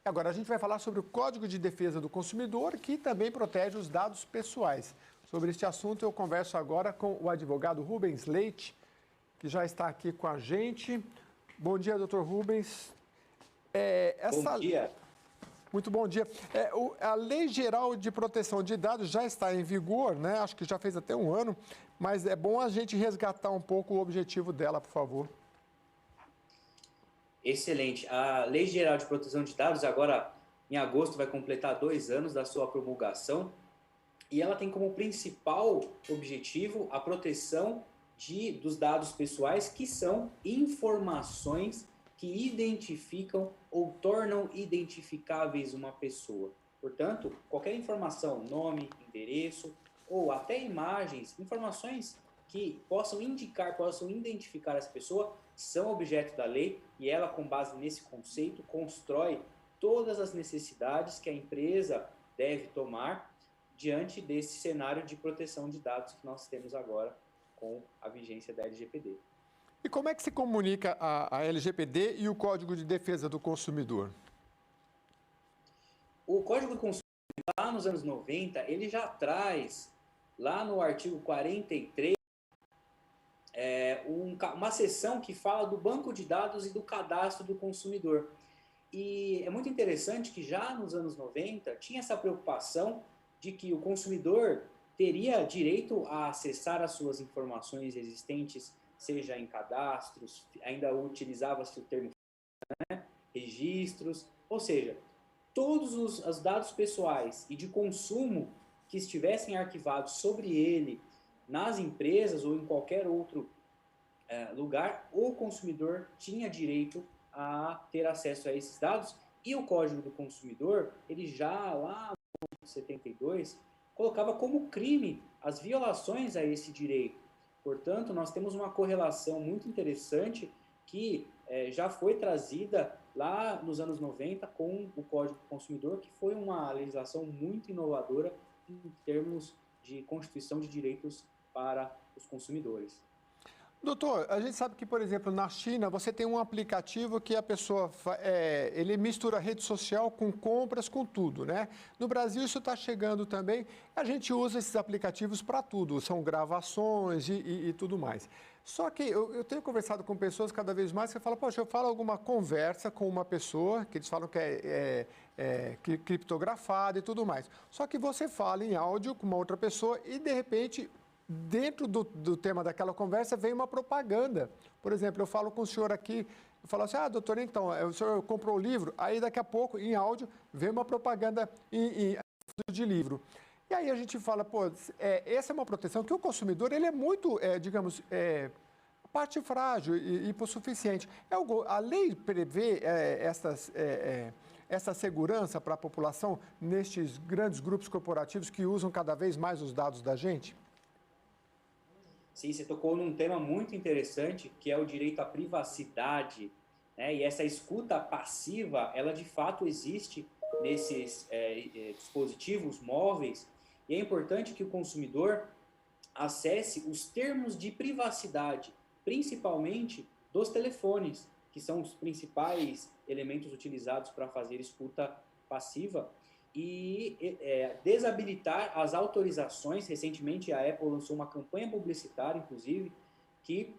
Agora, a gente vai falar sobre o Código de Defesa do Consumidor, que também protege os dados pessoais. Sobre este assunto, eu converso agora com o advogado Rubens Leite, que já está aqui com a gente. Bom dia, doutor Rubens. Bom dia. Muito bom dia. A Lei Geral de Proteção de Dados já está em vigor, né? Acho que já fez até um ano, mas é bom a gente resgatar um pouco o objetivo dela, por favor. Excelente. A Lei Geral de Proteção de Dados, agora em agosto, vai completar 2 anos da sua promulgação e ela tem como principal objetivo a proteção dos dados pessoais, que são informações que identificam ou tornam identificáveis uma pessoa. Portanto, qualquer informação, nome, endereço ou até imagens, informações que possam indicar, possam identificar essa pessoa, são objeto da lei e ela, com base nesse conceito, constrói todas as necessidades que a empresa deve tomar diante desse cenário de proteção de dados que nós temos agora com a vigência da LGPD. E como é que se comunica a LGPD e o Código de Defesa do Consumidor? O Código do Consumidor, lá nos anos 90, ele já traz, lá no artigo 43, uma seção que fala do banco de dados e do cadastro do consumidor. E é muito interessante que já nos anos 90 tinha essa preocupação de que o consumidor teria direito a acessar as suas informações existentes, seja em cadastros, ainda utilizava-se o termo, né, registros, ou seja, todos os dados pessoais e de consumo que estivessem arquivados sobre ele nas empresas ou em qualquer outro lugar, o consumidor tinha direito a ter acesso a esses dados, e o Código do Consumidor, ele já lá no 72, colocava como crime as violações a esse direito. Portanto, nós temos uma correlação muito interessante que já foi trazida lá nos anos 90 com o Código do Consumidor, que foi uma legislação muito inovadora em termos de constituição de direitos para os consumidores. Doutor, a gente sabe que, por exemplo, na China, você tem um aplicativo que a pessoa, ele mistura rede social com compras, com tudo, né? No Brasil, isso está chegando também. A gente usa esses aplicativos para tudo, são gravações e tudo mais. Só que eu tenho conversado com pessoas cada vez mais que falam, poxa, eu falo alguma conversa com uma pessoa, que eles falam que é criptografada e tudo mais. Só que você fala em áudio com uma outra pessoa e, de repente, dentro do tema daquela conversa vem uma propaganda. Por exemplo, eu falo com o senhor aqui, eu falo assim, doutor, então, o senhor comprou o livro, aí daqui a pouco, em áudio, vem uma propaganda de livro. E aí a gente fala, essa é uma proteção que o consumidor, ele é muito, digamos, parte frágil e hipossuficiente. A lei prevê essa segurança para a população nestes grandes grupos corporativos que usam cada vez mais os dados da gente? Sim, você tocou num tema muito interessante, que é o direito à privacidade, né? E essa escuta passiva, ela de fato existe nesses dispositivos móveis, e é importante que o consumidor acesse os termos de privacidade, principalmente dos telefones, que são os principais elementos utilizados para fazer escuta passiva, e desabilitar as autorizações. Recentemente a Apple lançou uma campanha publicitária, inclusive, que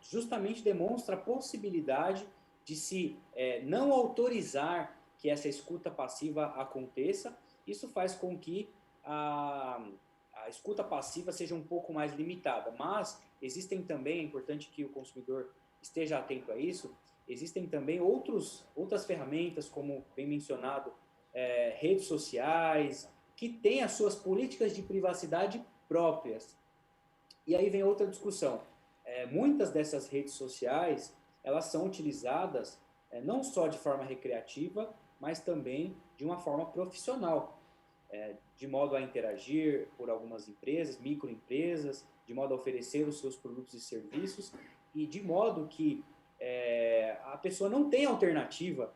justamente demonstra a possibilidade de se não autorizar que essa escuta passiva aconteça. Isso faz com que a escuta passiva seja um pouco mais limitada, mas existem também, é importante que o consumidor esteja atento a isso, existem também outras ferramentas, como bem mencionado, redes sociais, que têm as suas políticas de privacidade próprias. E aí vem outra discussão. Muitas dessas redes sociais, elas são utilizadas não só de forma recreativa, mas também de uma forma profissional, de modo a interagir por algumas empresas, microempresas, de modo a oferecer os seus produtos e serviços, e de modo que a pessoa não tem alternativa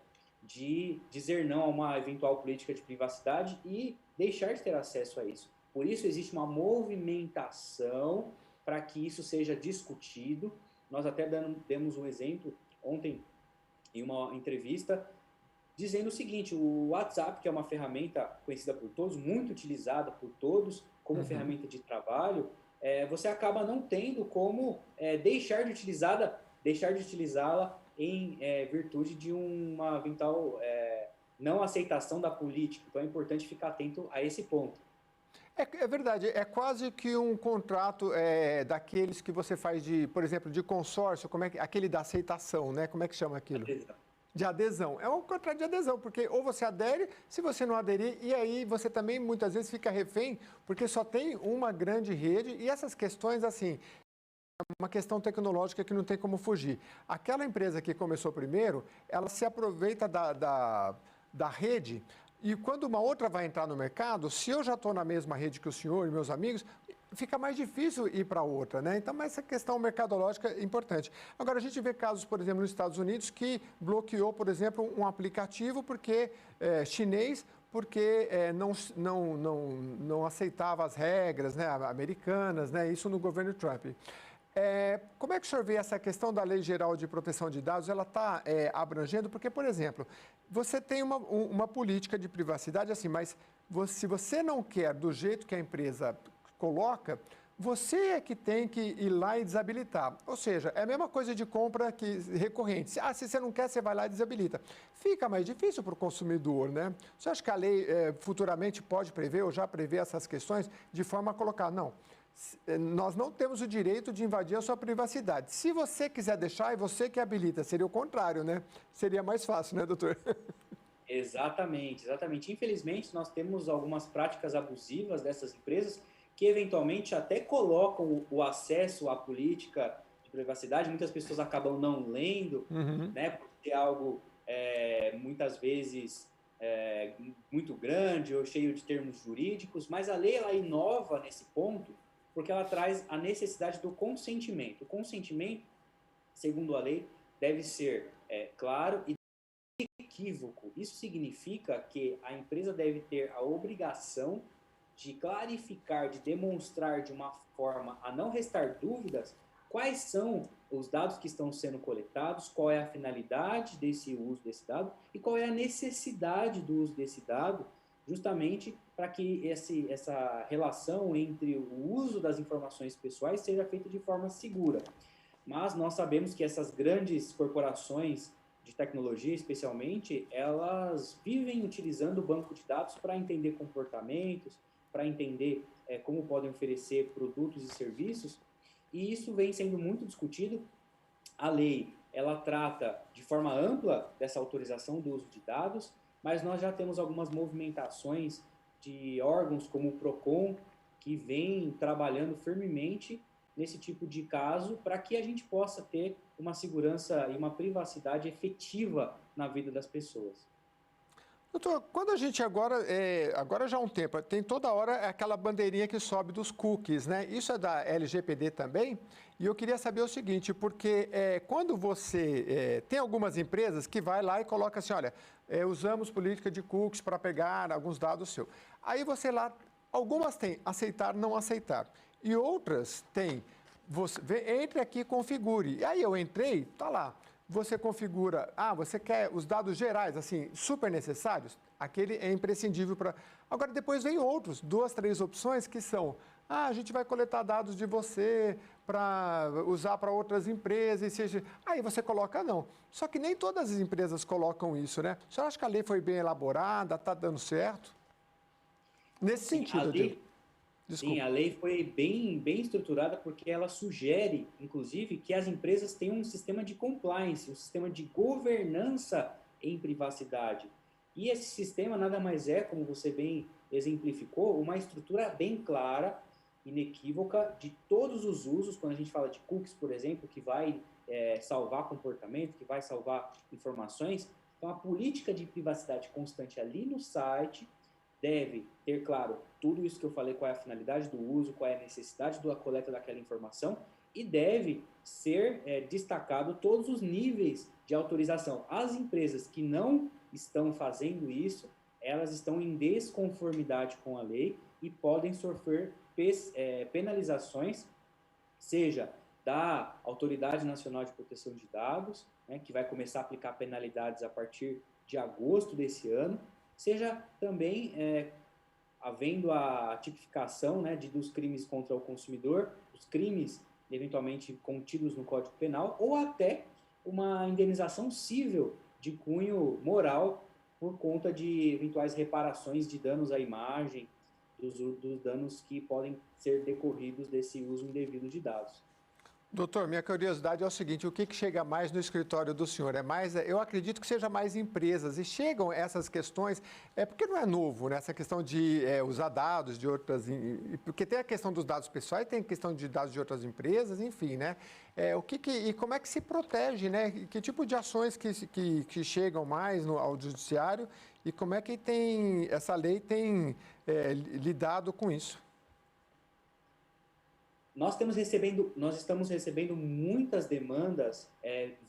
de dizer não a uma eventual política de privacidade e deixar de ter acesso a isso. Por isso existe uma movimentação para que isso seja discutido. Nós até demos um exemplo ontem em uma entrevista dizendo o seguinte: o WhatsApp, que é uma ferramenta conhecida por todos, muito utilizada por todos como Uhum. ferramenta de trabalho, você acaba não tendo como deixar de utilizá-la em virtude de uma eventual não aceitação da política. Então é importante ficar atento a esse ponto. É verdade, é quase que um contrato daqueles que você faz de, por exemplo, de consórcio, como é que, aquele da aceitação, né? Como é que chama aquilo? De adesão. É um contrato de adesão, porque ou você adere, se você não aderir, e aí você também muitas vezes fica refém, porque só tem uma grande rede, e essas questões, assim, uma questão tecnológica que não tem como fugir. Aquela empresa que começou primeiro, ela se aproveita da rede e quando uma outra vai entrar no mercado, se eu já estou na mesma rede que o senhor e meus amigos, fica mais difícil ir para outra, né? Então, essa questão mercadológica é importante. Agora, a gente vê casos, por exemplo, nos Estados Unidos, que bloqueou, por exemplo, um aplicativo porque chinês, porque não aceitava as regras, né, americanas, né, isso no governo Trump. Como é que o senhor vê essa questão da Lei Geral de Proteção de Dados? Ela está abrangendo? Porque, por exemplo, você tem uma política de privacidade assim, mas se você não quer do jeito que a empresa coloca, você é que tem que ir lá e desabilitar. Ou seja, é a mesma coisa de compra recorrente. Se você não quer, você vai lá e desabilita. Fica mais difícil para o consumidor, né? Você acha que a lei futuramente pode prever ou já prevê essas questões de forma a colocar, não, nós não temos o direito de invadir a sua privacidade. Se você quiser deixar, é você que habilita. Seria o contrário, né? Seria mais fácil, né, doutor? Exatamente, exatamente. Infelizmente, nós temos algumas práticas abusivas dessas empresas que eventualmente até colocam o acesso à política de privacidade. Muitas pessoas acabam não lendo, Uhum. né, por ser algo muitas vezes muito grande ou cheio de termos jurídicos, mas a lei ela inova nesse ponto porque ela traz a necessidade do consentimento. O consentimento, segundo a lei, deve ser claro e equívoco. Isso significa que a empresa deve ter a obrigação de clarificar, de demonstrar de uma forma a não restar dúvidas quais são os dados que estão sendo coletados, qual é a finalidade desse uso desse dado e qual é a necessidade do uso desse dado, justamente para que essa relação entre o uso das informações pessoais seja feita de forma segura. Mas nós sabemos que essas grandes corporações de tecnologia, especialmente, elas vivem utilizando o banco de dados para entender comportamentos, para entender como podem oferecer produtos e serviços, e isso vem sendo muito discutido. A lei, ela trata de forma ampla dessa autorização do uso de dados, mas nós já temos algumas movimentações de órgãos como o PROCON, que vem trabalhando firmemente nesse tipo de caso para que a gente possa ter uma segurança e uma privacidade efetiva na vida das pessoas. Doutor, quando a gente agora já há um tempo, tem toda hora aquela bandeirinha que sobe dos cookies, né? Isso é da LGPD também? E eu queria saber o seguinte, porque quando você tem algumas empresas que vai lá e coloca assim, olha, usamos política de cookies para pegar alguns dados seus. Aí você lá, algumas têm aceitar, não aceitar. E outras têm, entre aqui e configure. E aí eu entrei, tá lá. Você configura, você quer os dados gerais, assim, super necessários? Aquele é imprescindível para... Agora, depois vem outros, 2, 3 opções que são, a gente vai coletar dados de você para usar para outras empresas, seja... Aí você coloca não. Só que nem todas as empresas colocam isso, né? O senhor acha que a lei foi bem elaborada, está dando certo? Nesse Sim, sentido, eu digo. sim, Desculpa. a lei foi bem estruturada porque ela sugere, inclusive, que as empresas tenham um sistema de compliance, um sistema de governança em privacidade. E esse sistema nada mais é, como você bem exemplificou, uma estrutura bem clara, inequívoca de todos os usos, quando a gente fala de cookies, por exemplo, que vai salvar comportamento, que vai salvar informações. Então, a política de privacidade constante ali no site deve ter claro tudo isso que eu falei, qual é a finalidade do uso, qual é a necessidade da coleta daquela informação e deve ser destacado todos os níveis de autorização. As empresas que não estão fazendo isso, elas estão em desconformidade com a lei e podem sofrer penalizações, seja da Autoridade Nacional de Proteção de Dados, né, que vai começar a aplicar penalidades a partir de agosto desse ano, seja também havendo a tipificação, né, dos crimes contra o consumidor, os crimes eventualmente contidos no Código Penal, ou até uma indenização cível de cunho moral por conta de eventuais reparações de danos à imagem, dos danos que podem ser decorridos desse uso indevido de dados. Doutor, minha curiosidade é o seguinte, o que chega mais no escritório do senhor? Eu acredito que seja mais empresas, e chegam essas questões, porque não é novo, né? Essa questão de usar dados de outras, porque tem a questão dos dados pessoais, tem a questão de dados de outras empresas, enfim, né? E como é que se protege, né? Que tipo de ações que chegam mais ao judiciário e como é que essa lei tem lidado com isso? Nós estamos recebendo muitas demandas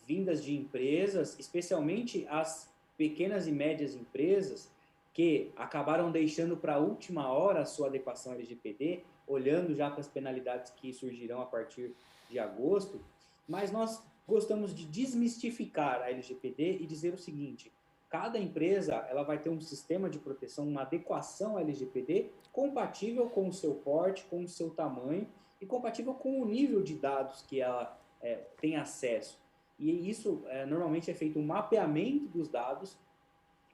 vindas de empresas, especialmente as pequenas e médias empresas, que acabaram deixando para a última hora a sua adequação LGPD, olhando já para as penalidades que surgirão a partir de agosto, mas nós gostamos de desmistificar a LGPD e dizer o seguinte: cada empresa ela vai ter um sistema de proteção, uma adequação à LGPD compatível com o seu porte, com o seu tamanho, e compatível com o nível de dados que ela tem acesso. E isso, normalmente, é feito um mapeamento dos dados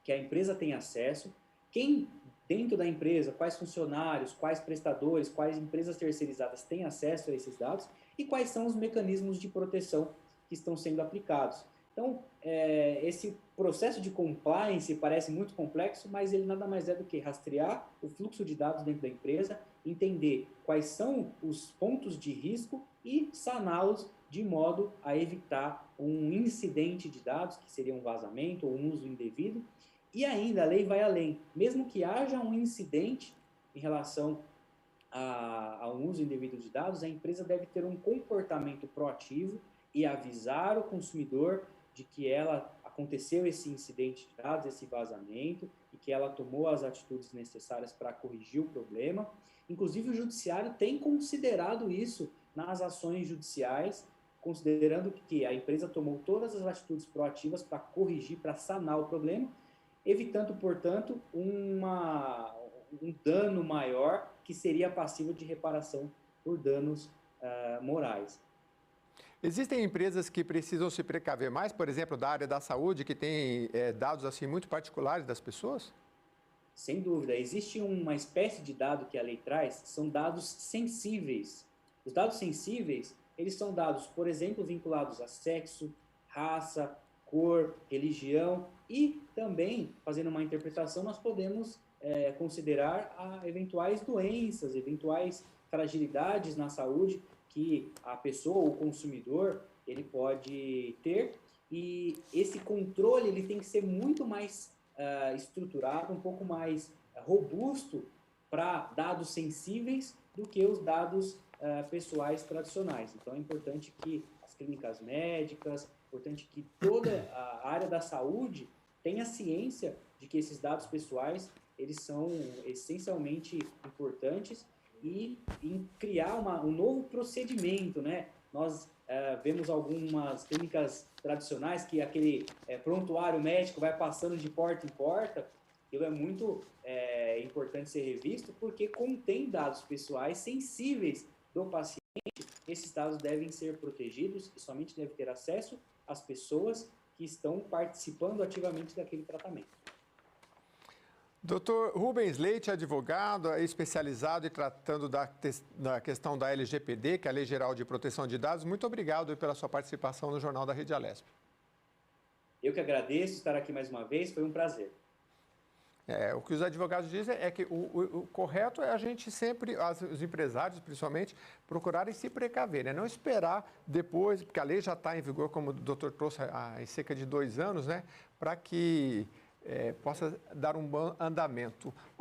que a empresa tem acesso, quem dentro da empresa, quais funcionários, quais prestadores, quais empresas terceirizadas têm acesso a esses dados e quais são os mecanismos de proteção que estão sendo aplicados. Então, esse processo de compliance parece muito complexo, mas ele nada mais é do que rastrear o fluxo de dados dentro da empresa, entender quais são os pontos de risco e saná-los de modo a evitar um incidente de dados, que seria um vazamento ou um uso indevido. E ainda a lei vai além. Mesmo que haja um incidente em relação a um uso indevido de dados, a empresa deve ter um comportamento proativo e avisar o consumidor de que aconteceu esse incidente de dados, esse vazamento, e que ela tomou as atitudes necessárias para corrigir o problema. Inclusive, o judiciário tem considerado isso nas ações judiciais, considerando que a empresa tomou todas as atitudes proativas para corrigir, para sanar o problema, evitando, portanto, um dano maior que seria passível de reparação por danos morais. Existem empresas que precisam se precaver mais, por exemplo, da área da saúde, que tem dados assim muito particulares das pessoas? Sem dúvida. Existe uma espécie de dado que a lei traz, são dados sensíveis. Os dados sensíveis, eles são dados, por exemplo, vinculados a sexo, raça, cor, religião e também, fazendo uma interpretação, nós podemos considerar eventuais doenças, eventuais fragilidades na saúde que a pessoa, o consumidor, ele pode ter, e esse controle ele tem que ser muito mais estruturado, um pouco mais robusto para dados sensíveis do que os dados pessoais tradicionais. Então é importante que as clínicas médicas, importante que toda a área da saúde tenha ciência de que esses dados pessoais eles são essencialmente importantes e em criar um novo procedimento, né? Nós vemos algumas clínicas tradicionais que aquele prontuário médico vai passando de porta em porta. Aquilo é muito importante ser revisto porque contém dados pessoais sensíveis do paciente. Esses dados devem ser protegidos e somente deve ter acesso às pessoas que estão participando ativamente daquele tratamento. Dr. Rubens Leite, advogado, especializado e tratando da questão da LGPD, que é a Lei Geral de Proteção de Dados. Muito obrigado pela sua participação no Jornal da Rede Alesp. Eu que agradeço estar aqui mais uma vez, foi um prazer. O que os advogados dizem é que o correto é a gente sempre, os empresários principalmente, procurarem se precaver, né? Não esperar depois, porque a lei já está em vigor, como o doutor trouxe, há cerca de 2 anos, né? Para que possa dar um bom andamento. Olha,